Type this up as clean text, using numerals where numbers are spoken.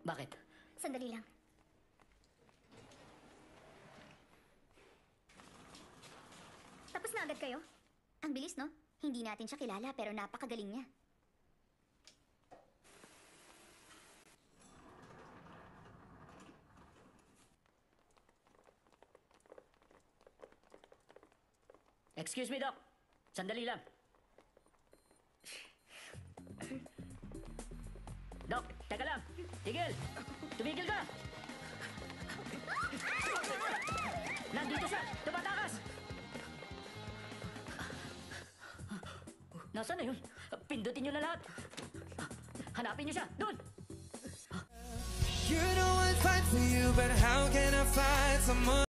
Bakit? Sandali lang. Tapos na agad kayo? Ang bilis, no? Hindi natin siya kilala pero napakagaling niya. Excuse me, Doc. Sandali lang. Doc, teka lang. Tigil! Tumigil ka! Nandito siya! Tumatakas! Nasaan na yun? Pindutin nyo na lahat. Hanapin nyo siya! Doon! You know I'd fight for you, but how can I fight someone